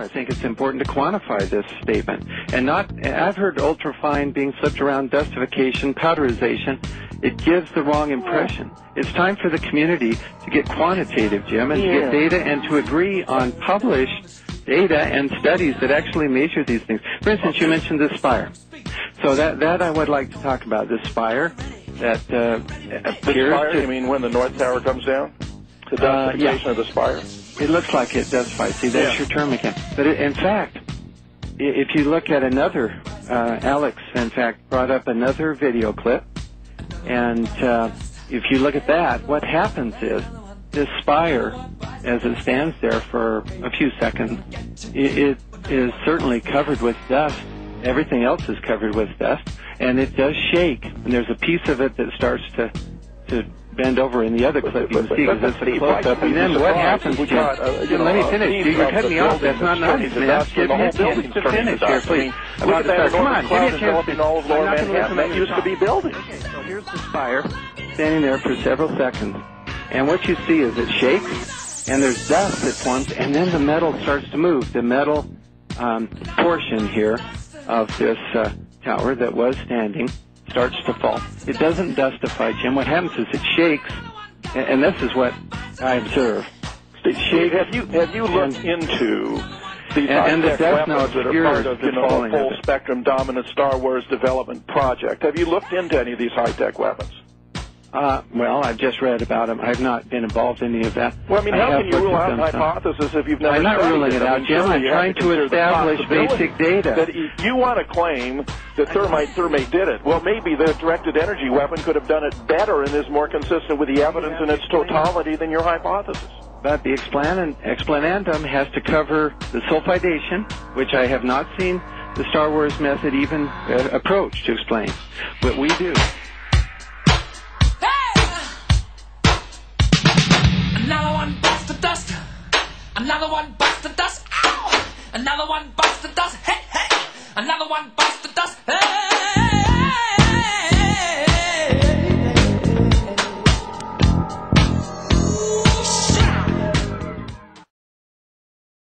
I think it's important to quantify this statement. And I've heard ultrafine being slipped around, dustification, powderization. It gives the wrong impression. It's time for the community to get quantitative, Jim, and to get data and to agree on published data and studies that actually measure these things. For instance, you mentioned the Spire. So that I would like to talk about, the Spire. That Spire, you mean when the North Tower comes down? The dustification of the Spire? It looks like it does fight. See, that's your term again. But in fact, if you look at another, Alex, in fact, brought up another video clip, and if you look at that, what happens is this Spire, as it stands there for a few seconds, it is certainly covered with dust. Everything else is covered with dust, and it does shake. And there's a piece of it that starts to bend over in the other clip. You can see because it's a close-up. And then what happens, Jim? Let me finish. You're cutting me off. That's not nice, man. Give me a chance to finish here, please. Come on, give me a chance. I'm not going to listen to used to be buildings. Okay, so here's the Spire standing there for several seconds. And what you see is it shakes, and there's dust that forms, and then the metal starts to move. The metal portion here of this tower that was standing starts to fall. It doesn't dustify, Jim. What happens is it shakes, and this is what I observe. It shakes. Have you looked into these high-tech weapons that are part of the full-spectrum dominant Star Wars development project? Have you looked into any of these high-tech weapons? Well, I've just read about them. I've not been involved in any of that. Well, I mean, how can you rule out hypothesis if you've never studied it? I'm not ruling it out, Jim. I'm trying to establish basic data. That you want to claim that Thermite did it. Well, maybe the directed energy weapon could have done it better and is more consistent with the evidence in its totality than your hypothesis. But the explanandum has to cover the sulfidation, which I have not seen the Star Wars method even approach to explain. But we do. Another one busts the dust. Another one busts the dust. Ow! Another one busts the dust. Hey, hey! Another one busts the dust. Hey!